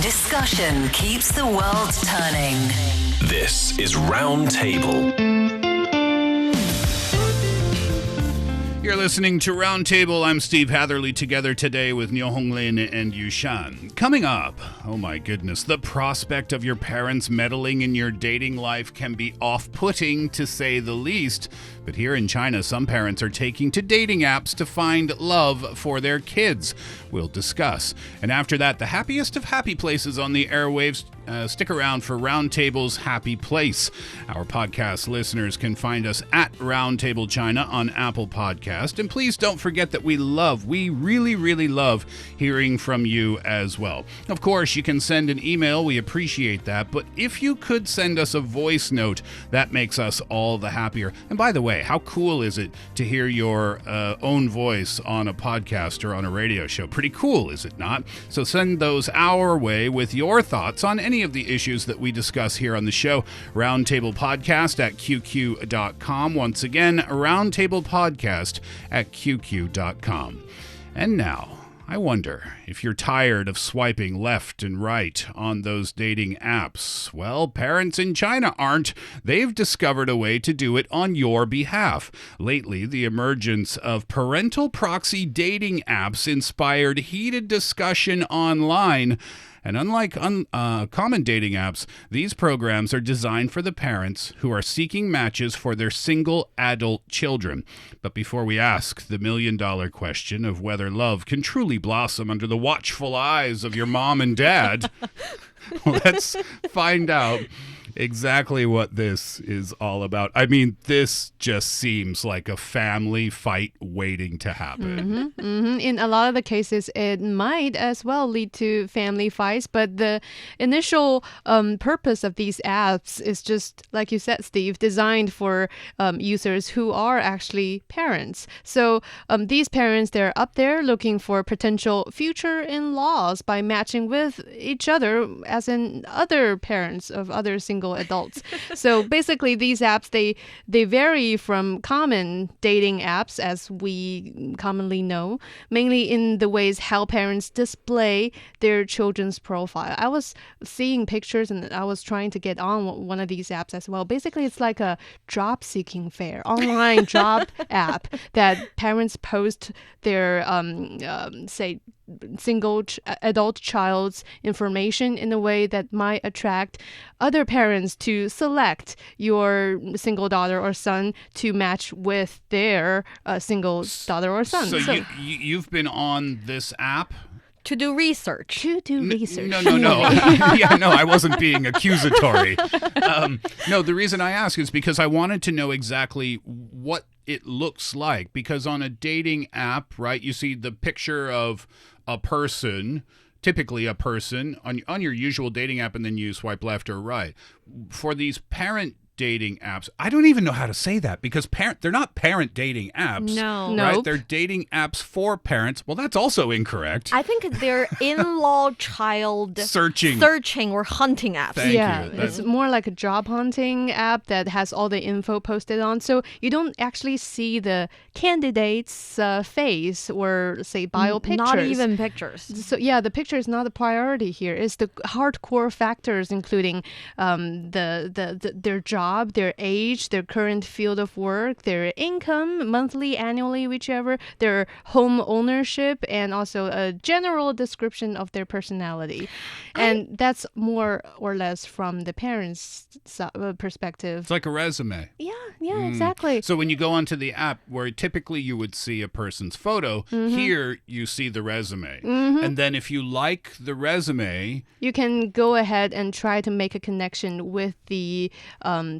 Discussion keeps the world turning. This is Round Table. You're listening to Roundtable. I'm Steve Hatherly, together today with Niu Honglin and Yushan. Coming up, oh my goodness, the prospect of your parents meddling in your dating life can be off-putting, to say the least. But here in China, some parents are taking to dating apps to find love for their kids. We'll discuss. And after that, the happiest of happy places on the airwaves. Stick around for Roundtable's Happy Place. Our podcast listeners can find us at Roundtable China on Apple Podcast. And please don't forget that we really love hearing from you as well. Of course, you can send an email. We appreciate that. But if you could send us a voice note, that makes us all the happier. And by the way, how cool is it to hear your own voice on a podcast or on a radio show? Pretty cool, is it not? So send those our way with your thoughts on any of the issues that we discuss here on the show. Roundtable Podcast at QQ.com. Once again, Roundtable Podcast at QQ.com. And now, I wonder if you're tired of swiping left and right on those dating apps. Well, parents in China aren't. They've discovered a way to do it on your behalf. Lately, the emergence of parental proxy dating apps inspired heated discussion online. And unlike common dating apps, these programs are designed for the parents who are seeking matches for their single adult children. But before we ask the million-dollar question of whether love can truly blossom under the watchful eyes of your mom and dad, let's find out exactly what this is all about. I mean, this just seems like a family fight waiting to happen. In a lot of the cases, it might as well lead to family fights, but the initial purpose of these apps is just, like you said, Steve, designed for users who are actually parents. So these parents, they're up there looking for potential future in-laws by matching with each other, as in other parents of other single adults. So basically, these apps, they vary from common dating apps as we commonly know, mainly in the ways how parents display their children's profile. I was seeing pictures and I was trying to get on one of these apps as well. Basically, it's like a job-seeking fair, online job app that parents post their, say, single adult child's information in a way that might attract other parents to select your single daughter or son to match with their single daughter or son. So you've been on this app? To do research. No. Yeah, no, I wasn't being accusatory. No, the reason I ask is because I wanted to know exactly what it looks like. Because on a dating app, right, you see the picture of a person, typically a person, on your usual dating app, and then you swipe left or right. For these parent dating apps, I don't even know how to say that, because they're not parent dating apps. No. Right? Nope. They're dating apps for parents. Well, that's also incorrect. I think they're in-law child Searching or hunting apps. Thank yeah, you. it's more like a job hunting app that has all the info posted on. So you don't actually see the candidate's face or, say, bio pictures. Not even pictures. So yeah, the picture is not the priority here. It's the hardcore factors, including their job, their age, their current field of work, their income, monthly, annually, whichever, their home ownership, and also a general description of their personality. And that's more or less from the parents' perspective. It's like a resume. Yeah, exactly. So when you go onto the app where typically you would see a person's photo, here you see the resume. And then if you like the resume, you can go ahead and try to make a connection with the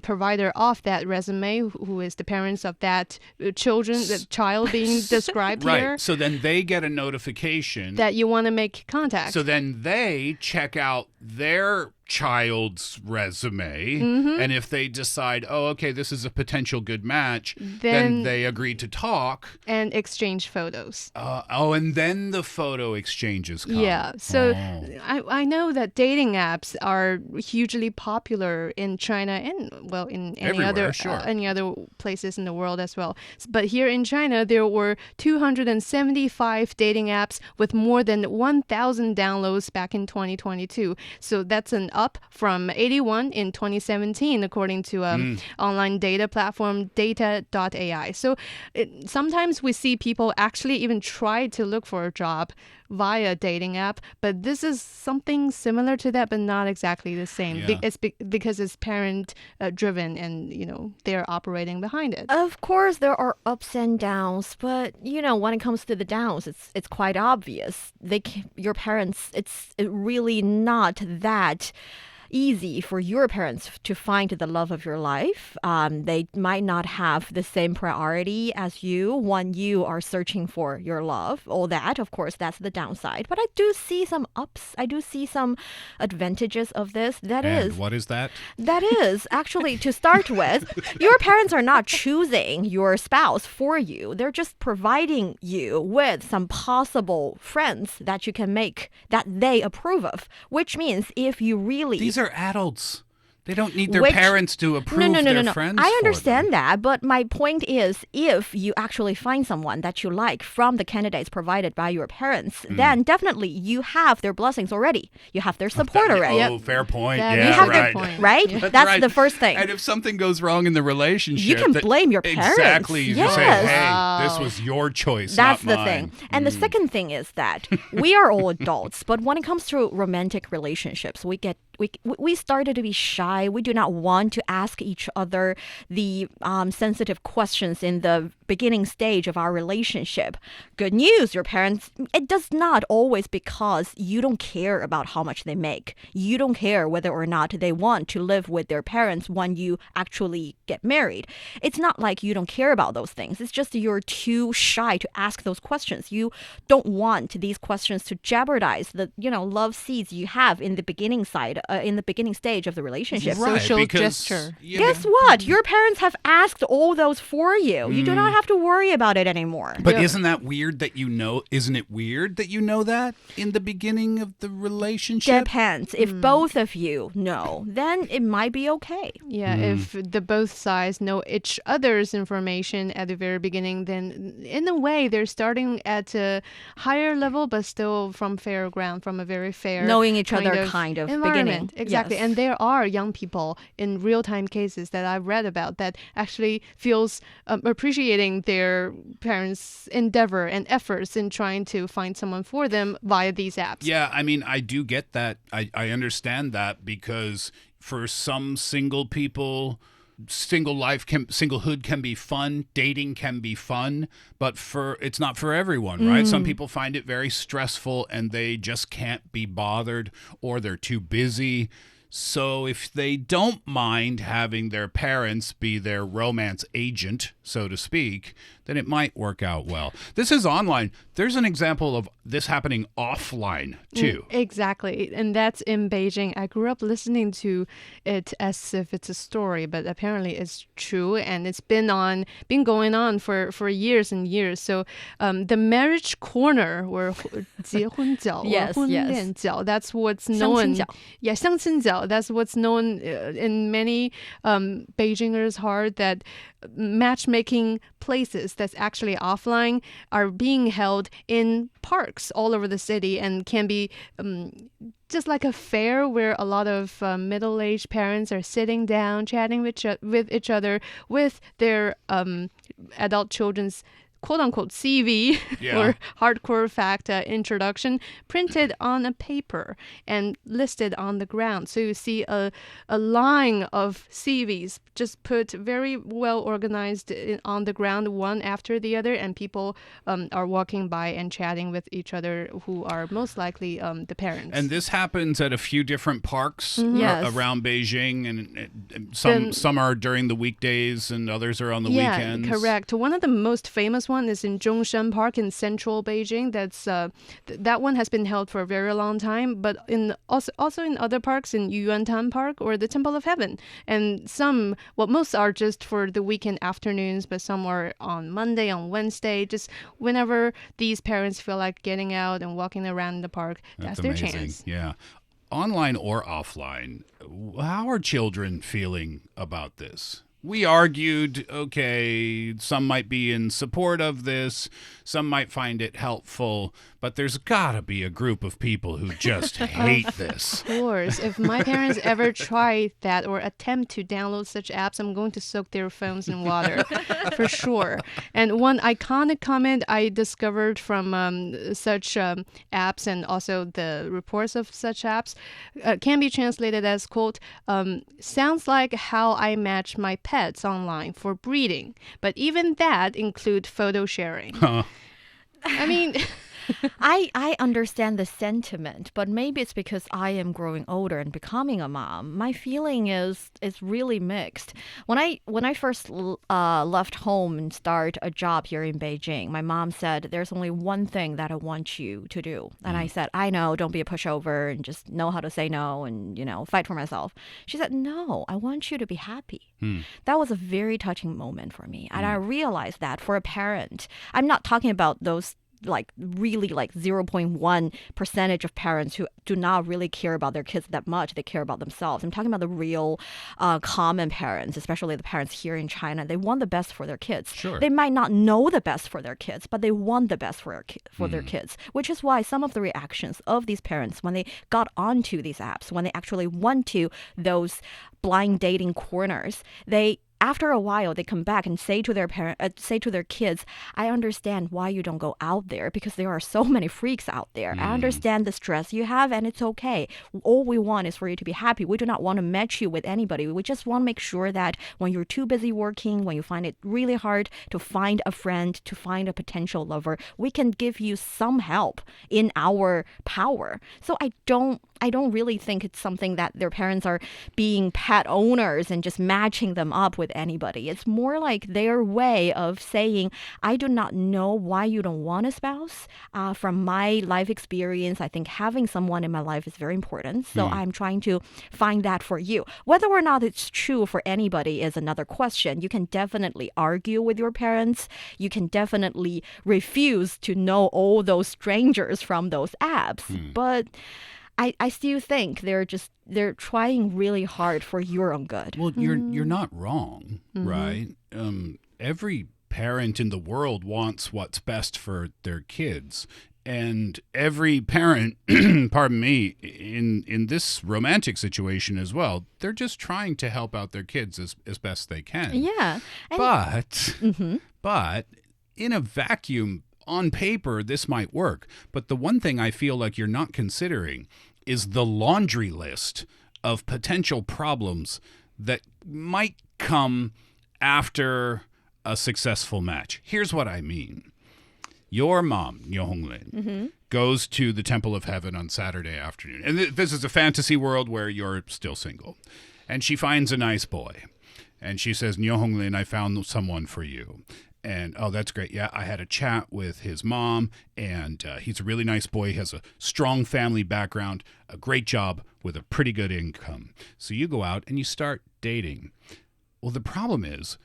provider of that resume, who is the parents of that the child being described here. Right. So then they get a notification That you want to make contact. So then they check out their child's resume, and if they decide, oh, okay, this is a potential good match, then they agree to talk and exchange photos. And then the photo exchanges come. Yeah, so I know that dating apps are hugely popular in China and in any other places in the world as well. But here in China, there were 275 dating apps with more than 1,000 downloads back in 2022. So that's an up from 81 in 2017, according to online data platform data.ai. So sometimes we see people actually even try to look for a job via dating app, but this is something similar to that, but not exactly the same. Yeah. It's because it's parent driven, and they're operating behind it. Of course, there are ups and downs, but when it comes to the downs, it's quite obvious. Your parents, it's really not that easy for your parents to find the love of your life. They might not have the same priority as you when you are searching for your love. All that, of course, that's the downside. But I do see some ups. I do see some advantages of this. What is that? That is, actually, to start with, your parents are not choosing your spouse for you. They're just providing you with some possible friends that you can make that they approve of, which means if you really... These are adults. They don't need their parents to approve their friends. I understand that, but my point is, if you actually find someone that you like from the candidates provided by your parents, then definitely you have their blessings already. You have their support already. Oh, fair point. You Yeah, have right. point. Right? That's That's right. the first thing. And if something goes wrong in the relationship, You can blame your parents. Exactly. You Yes. say, hey, this was your choice, That's not the mine. thing. And the second thing is that we are all adults, but when it comes to romantic relationships, we started to be shy. We do not want to ask each other the sensitive questions in the beginning stage of our relationship. Good news, your parents, it does not always because you don't care about how much they make. You don't care whether or not they want to live with their parents when you actually get married. It's not like you don't care about those things. It's just you're too shy to ask those questions. You don't want these questions to jeopardize the love seeds you have in the beginning stage of the relationship. Right, Social because, gesture. Guess what? Your parents have asked all those for you. You do not have to worry about it anymore. But isn't that weird that isn't it weird that you know that in the beginning of the relationship? Depends. If both of you know, then it might be okay. Yeah, if the both sides know each other's information at the very beginning, then in a way they're starting at a higher level, but still from fair ground, from a very fair Knowing each other kind of environment. beginning. Exactly. Yes. And there are young people in real-time cases that I've read about that actually feels appreciating their parents' endeavor and efforts in trying to find someone for them via these apps. Yeah, I mean, I do get that. I understand that because for some single people, singlehood can be fun, dating can be fun, but it's not for everyone, right? Some people find it very stressful and they just can't be bothered, or they're too busy. So if they don't mind having their parents be their romance agent, so to speak, then it might work out well. This is online. There's an example of this happening offline, too. Exactly. And that's in Beijing. I grew up listening to it as if it's a story, but apparently it's true. And it's been going on for years and years. So the marriage corner, or 结婚角, Yes, or 婚恋角, that's what's known. 相亲角. Yeah, 相亲角. That's what's known in many Beijingers' heart, that matchmaking places that's actually offline are being held in parks all over the city, and can be just like a fair where a lot of middle-aged parents are sitting down chatting with each other with their adult children's quote-unquote CV or hardcore fact introduction printed on a paper and listed on the ground. So you see a line of CVs just put very well organized on the ground, one after the other, and people are walking by and chatting with each other, who are most likely the parents. And this happens at a few different parks Yes. around Beijing, and some are during the weekdays and others are on the weekends. Yeah, correct. One of the most famous ones one is in Zhongshan Park in central Beijing. That's that one has been held for a very long time, but also in other parks in Yuantan Park or the Temple of Heaven. And most are just for the weekend afternoons, but some are on Monday, on Wednesday, just whenever these parents feel like getting out and walking around the park. That's their amazing. chance. Yeah. Online or offline, how are children feeling about this? We argued, okay, some might be in support of this, some might find it helpful, but there's gotta be a group of people who just hate this. Of course. If my parents ever try that or attempt to download such apps, I'm going to soak their phones in water for sure. And one iconic comment I discovered from such apps and also the reports of such apps can be translated as, quote, sounds like how I match my pets online for breeding. But even that include photo sharing. I mean... I understand the sentiment, but maybe it's because I am growing older and becoming a mom. My feeling is really mixed. When I first left home and start a job here in Beijing, my mom said, "There's only one thing that I want you to do," and I said, "I know, don't be a pushover and just know how to say no and fight for myself." She said, "No, I want you to be happy." That was a very touching moment for me, and I realized that for a parent, I'm not talking about those really 0.1% of parents who do not really care about their kids that much. They care about themselves. I'm talking about the real common parents, especially the parents here in China. They want the best for their kids. Sure. They might not know the best for their kids, but they want the best for their kids, which is why some of the reactions of these parents when they got onto these apps, when they actually went to those blind dating corners, after a while, they come back and say to their kids, "I understand why you don't go out there because there are so many freaks out there. I understand the stress you have, and it's okay. All we want is for you to be happy. We do not want to match you with anybody. We just want to make sure that when you're too busy working, when you find it really hard to find a friend, to find a potential lover, we can give you some help in our power." So I don't really think it's something that their parents are being pet owners and just matching them up with anybody. It's more like their way of saying, "I do not know why you don't want a spouse. From my life experience, I think having someone in my life is very important. So I'm trying to find that for you." Whether or not it's true for anybody is another question. You can definitely argue with your parents. You can definitely refuse to know all those strangers from those apps. But I still think they're trying really hard for your own good. Well, you're not wrong, right? Every parent in the world wants what's best for their kids. And every parent, pardon me, in this romantic situation as well, they're just trying to help out their kids as best they can. Yeah. But in a vacuum, on paper, this might work. But the one thing I feel like you're not considering is the laundry list of potential problems that might come after a successful match. Here's what I mean. Your mom, Niu Honglin, goes to the Temple of Heaven on Saturday afternoon. And this is a fantasy world where you're still single. And she finds a nice boy. And she says, "Niu Honglin, I found someone for you." And, "Oh, that's great. Yeah, I had a chat with his mom, and he's a really nice boy. He has a strong family background, a great job with a pretty good income." So you go out and you start dating. Well, the problem is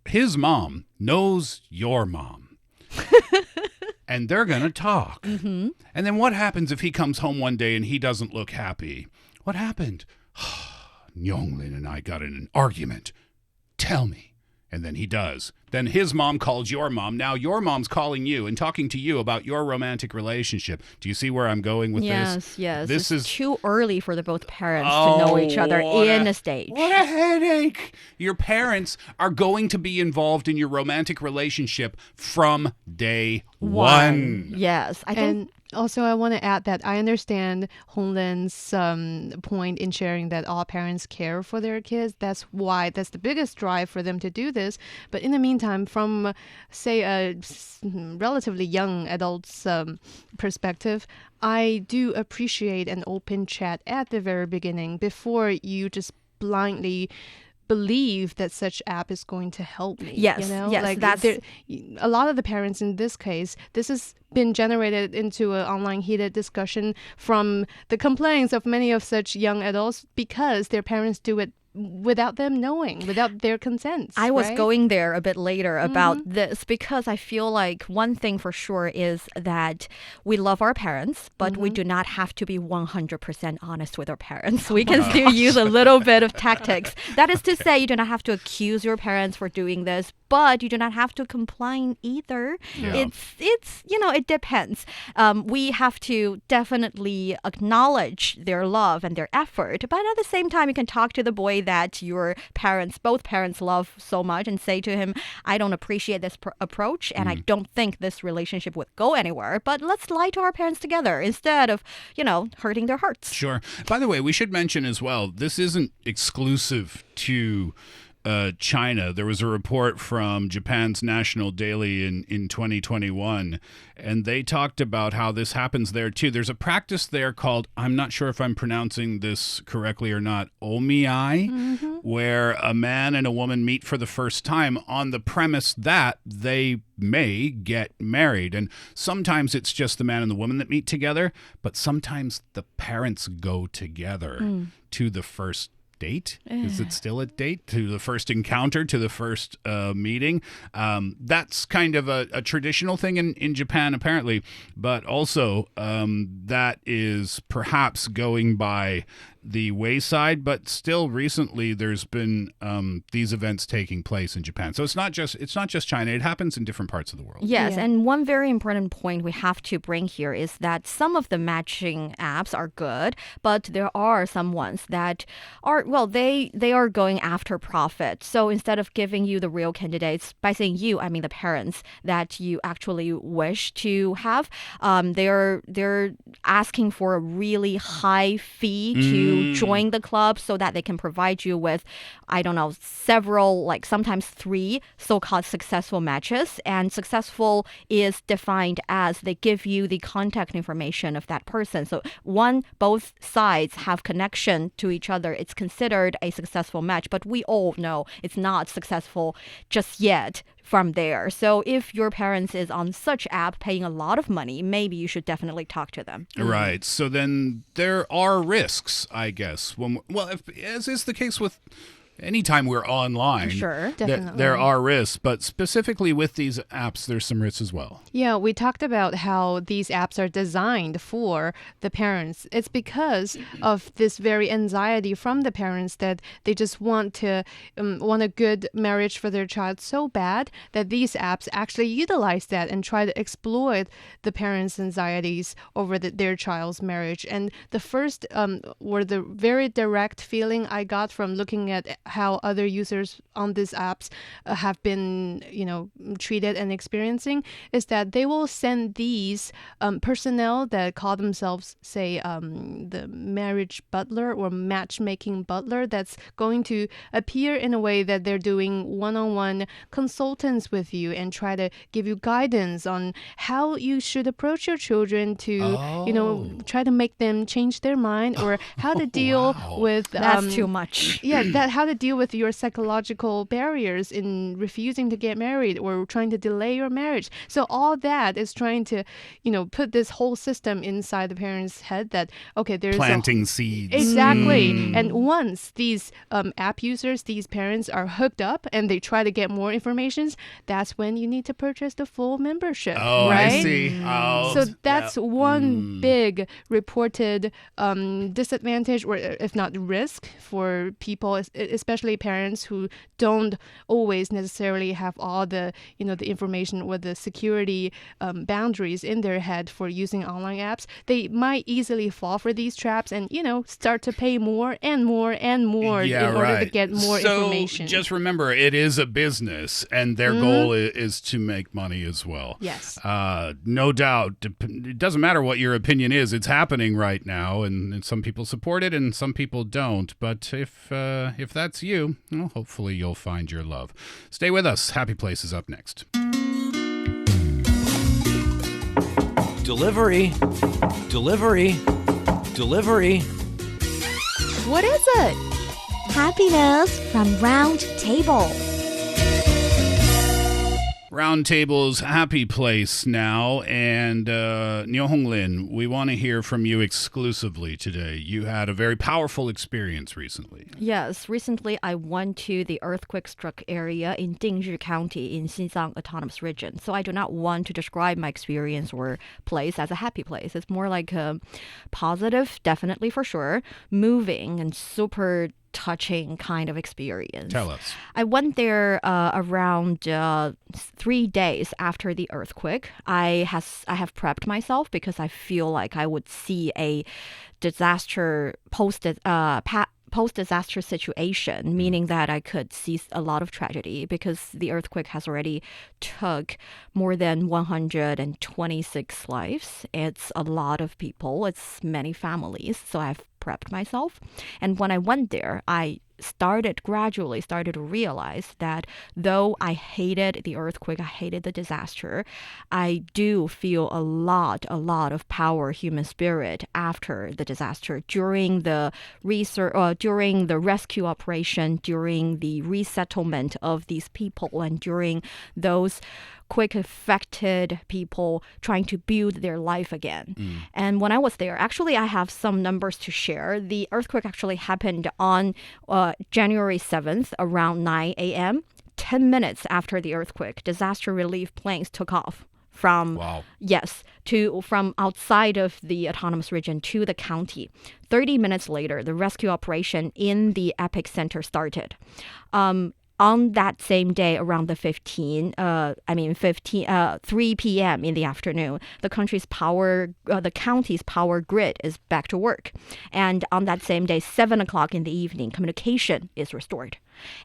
his mom knows your mom. And they're going to talk. And then what happens if he comes home one day and he doesn't look happy? "What happened?" "Niu Honglin and I got in an argument." "Tell me." And then he does. Then his mom calls your mom. Now your mom's calling you and talking to you about your romantic relationship. Do you see where I'm going with this? Yes. This is is too early for the both parents to know each other in a stage. What a headache. Your parents are going to be involved in your romantic relationship from day one. Yes. I think. Also, I want to add that I understand Honglin's point in sharing that all parents care for their kids. That's the biggest drive for them to do this. But in the meantime, from, say, a relatively young adult's perspective, I do appreciate an open chat at the very beginning before you just blindly believe that such app is going to help me. Yes, yes, like that's a lot of the parents in this case. This has been generated into an online heated discussion from the complaints of many of such young adults because their parents do it without them knowing, without their consent. I was right? going there a bit later about this because I feel like one thing for sure is that we love our parents, but we do not have to be 100% honest with our parents. We can still use a little bit of tactics. That is to say, you do not have to accuse your parents for doing this, but you do not have to complain either. Yeah. It's it depends. We have to definitely acknowledge their love and their effort, but at the same time, you can talk to the boy that your parents, both parents, love so much and say to him, I don't appreciate this approach and I don't think this relationship would go anywhere, but let's lie to our parents together instead of, hurting their hearts. Sure. By the way, we should mention as well, this isn't exclusive to China. There was a report from Japan's National Daily in 2021, and they talked about how this happens there too. There's a practice there called, I'm not sure if I'm pronouncing this correctly or not, omiai, where a man and a woman meet for the first time on the premise that they may get married. And sometimes it's just the man and the woman that meet together, but sometimes the parents go together to the first date. Is it still a date? To the first encounter, to the first meeting. That's kind of a traditional thing in Japan, apparently, but also that is perhaps going by the wayside, but still recently there's been these events taking place in Japan. So it's not just China. It happens in different parts of the world. Yes, Yeah. and one very important point we have to bring here is that some of the matching apps are good, but there are some ones that are, well, they are going after profit. So instead of giving you the real candidates, by saying you, I mean the parents that you actually wish to have, they're asking for a really high fee to join the club so that they can provide you with, I don't know, several, like sometimes 3 so-called successful matches. And successful is defined as they give you the contact information of that person. So both sides have connection to each other. It's considered a successful match, but we all know it's not successful just yet from there. So if your parents is on such app paying a lot of money, maybe you should definitely talk to them. Right. So then there are risks, I guess. As is the case with anytime we're online, Sure, definitely. there are risks, but specifically with these apps, there's some risks as well. Yeah, we talked about how these apps are designed for the parents. It's because of this very anxiety from the parents that they just want a good marriage for their child so bad that these apps actually utilize that and try to exploit the parents' anxieties over their child's marriage. And the first or the very direct feeling I got from looking at how other users on these apps have been, treated and experiencing is that they will send these personnel that call themselves, say, the marriage butler or matchmaking butler that's going to appear in a way that they're doing one-on-one consultants with you and try to give you guidance on how you should approach your children to, try to make them change their mind or how to deal with... That's too much. Yeah, how to deal with your psychological barriers in refusing to get married or trying to delay your marriage. So all that is trying to, put this whole system inside the parents' head that, okay, there's Planting seeds. Exactly. And once these app users, these parents are hooked up and they try to get more information, that's when you need to purchase the full membership. Oh, right? I see. Oh, So that's one big reported disadvantage or if not risk for people, especially parents who don't always necessarily have all the, the information or the security boundaries in their head for using online apps. They might easily fall for these traps and, start to pay more and more and more in order to get more information. So just remember, it is a business and their goal is to make money as well. Yes. No doubt. It doesn't matter what your opinion is. It's happening right now, and some people support it and some people don't. But if that's you, well, hopefully you'll find your love. Stay with us. Happy Place is up next. Delivery. Delivery. Delivery. What is it? Happiness from Round Table. Round Table's happy place now, and Niu Honglin, we want to hear from you exclusively today. You had a very powerful experience recently. Yes, recently I went to the earthquake-struck area in Dingzhi County in Xinjiang Autonomous Region. So I do not want to describe my experience or place as a happy place. It's more like a positive, definitely for sure, moving and super touching kind of experience. Tell us. I went there around 3 days after the earthquake. I have prepped myself because I feel like I would see a disaster post-disaster situation, meaning that I could see a lot of tragedy because the earthquake has already took more than 126 lives. It's a lot of people. It's many families. So I've prepped myself. And when I went there, I gradually started to realize that though I hated the earthquake, I hated the disaster, I do feel a lot of power, human spirit after the disaster, during the during the rescue operation, during the resettlement of these people, and during those quake affected people trying to build their life again. And when I was there, actually I have some numbers to share. The earthquake actually happened on January 7th around 9 a.m. 10 minutes after the earthquake, disaster relief planes took off from from outside of the autonomous region to the county. 30 minutes later, the rescue operation in the epicenter started. On that same day, around the 3 p.m. in the afternoon, the county's power grid is back to work. And on that same day, 7 o'clock in the evening, communication is restored.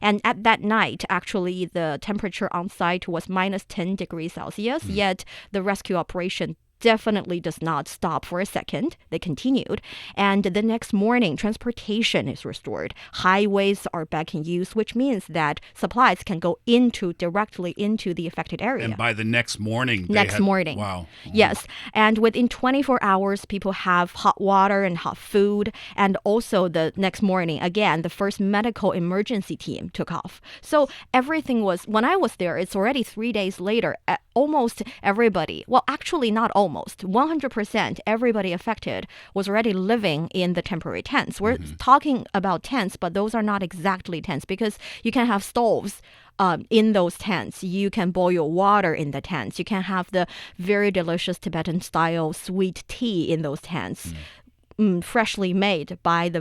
And at that night, actually, the temperature on site was minus 10 degrees Celsius, yet the rescue operation definitely does not stop for a second. They continued. And the next morning, transportation is restored. Highways are back in use, which means that supplies can go directly into the affected area. And by the next morning. Wow. Yes. And within 24 hours, people have hot water and hot food. And also the next morning, again, the first medical emergency team took off. So everything when I was there, it's already 3 days later, almost everybody, well, actually not almost, 100% everybody affected was already living in the temporary tents. We're talking about tents, but those are not exactly tents because you can have stoves in those tents. You can boil water in the tents. You can have the very delicious Tibetan-style sweet tea in those tents. Freshly made by the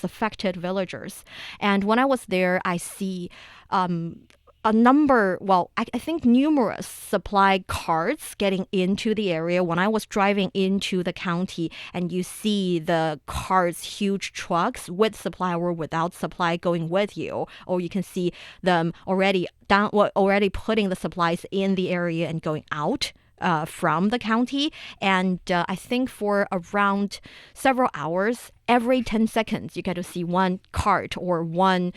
affected villagers. And when I was there, I see I think numerous supply carts getting into the area. When I was driving into the county and you see the carts, huge trucks with supply or without supply going with you, or you can see them already putting the supplies in the area and going out from the county. And I think for around several hours, every 10 seconds, you get to see one cart or one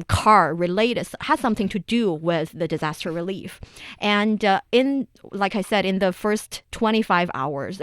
car has something to do with the disaster relief. And like I said, in the first 24 hours,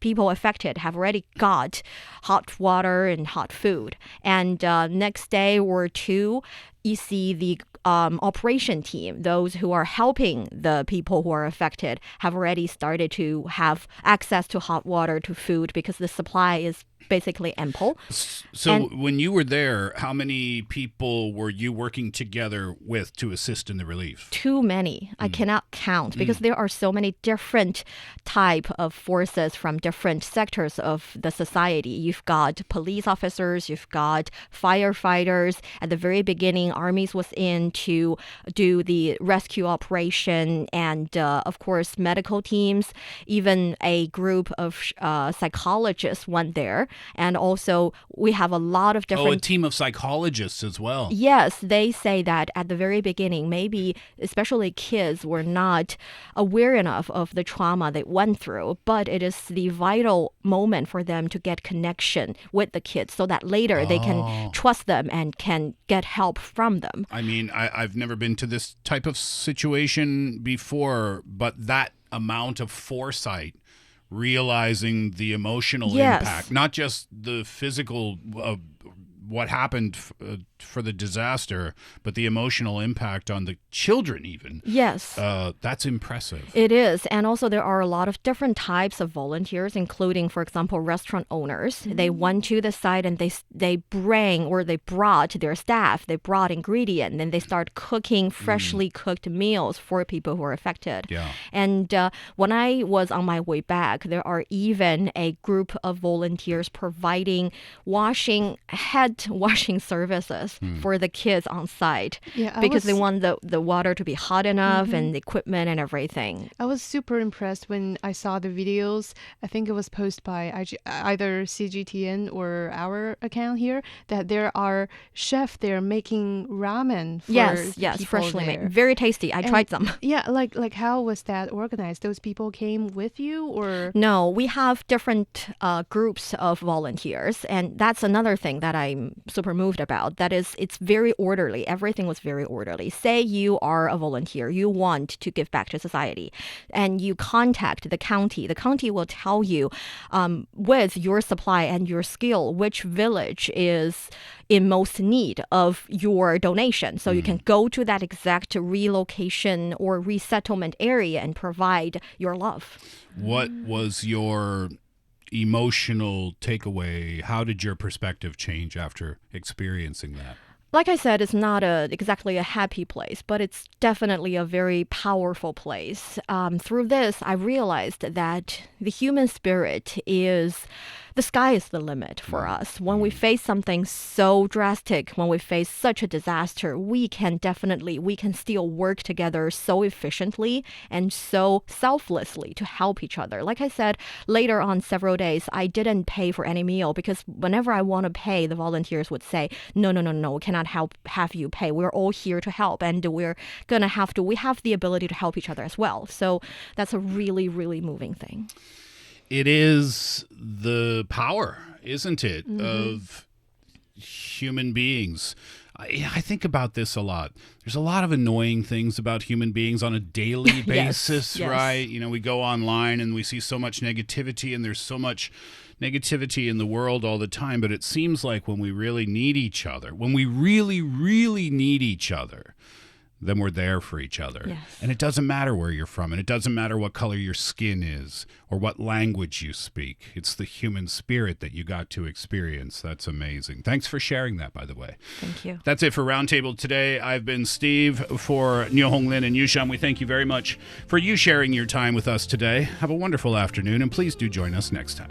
people affected have already got hot water and hot food. And next day or two, you see the operation team, those who are helping the people who are affected, have already started to have access to hot water, to food, because the supply is basically ample. So when you were there, how many people were you working together with to assist in the relief? Too many. I cannot count because there are so many different type of forces from different sectors of the society. You've got police officers, you've got firefighters. At the very beginning, armies was in to do the rescue operation, and of course, medical teams. Even a group of psychologists went there. And also, we have a lot of different... Oh, a team of psychologists as well. Yes, they say that at the very beginning, maybe especially kids were not aware enough of the trauma they went through, but it is the vital moment for them to get connection with the kids so that later they can trust them and can get help from them. I mean, I've never been to this type of situation before, but that amount of foresight, realizing the emotional impact, not just the physical what happened for the disaster, but the emotional impact on the children even. Yes. That's impressive. It is. And also there are a lot of different types of volunteers, including, for example, restaurant owners. They went to the site and they brought their staff, they brought ingredients, and they start cooking freshly cooked meals for people who are affected. Yeah. And when I was on my way back, there are even a group of volunteers providing head washing services for the kids on site because they want the water to be hot enough and the equipment and everything. I was super impressed when I saw the videos. I think it was posted by either CGTN or our account here, that there are chefs there making ramen for yes, freshly made. Very tasty. I tried some. Yeah, like how was that organized? Those people came with you, or? No, we have different groups of volunteers, and that's another thing that I'm super moved about. That is, it's very orderly. Everything was very orderly. Say you are a volunteer, you want to give back to society, and you contact the county. The county will tell you, with your supply and your skill, which village is in most need of your donation. So you can go to that exact relocation or resettlement area and provide your love. What was your emotional takeaway? How did your perspective change after experiencing that? Like I said, it's not exactly a happy place, but it's definitely a very powerful place. Through this, I realized that the human spirit is... The sky is the limit for us. When we face something so drastic, when we face such a disaster, we can still work together so efficiently and so selflessly to help each other. Like I said, later on several days, I didn't pay for any meal because whenever I want to pay, the volunteers would say, no, we cannot have you pay. We're all here to help, and we have the ability to help each other as well. So that's a really, really moving thing. It is the power, isn't it, of human beings. I think about this a lot. There's a lot of annoying things about human beings on a daily basis, yes. right? You know, we go online and we see so much negativity, and there's so much negativity in the world all the time. But it seems like when we really need each other, when we really, really need each other, then we're there for each other. Yes. And it doesn't matter where you're from, and it doesn't matter what color your skin is or what language you speak. It's the human spirit that you got to experience. That's amazing. Thanks for sharing that, by the way. Thank you. That's it for Roundtable today. I've been Steve for Niu Honglin and Yushan. We thank you very much for you sharing your time with us today. Have a wonderful afternoon, and please do join us next time.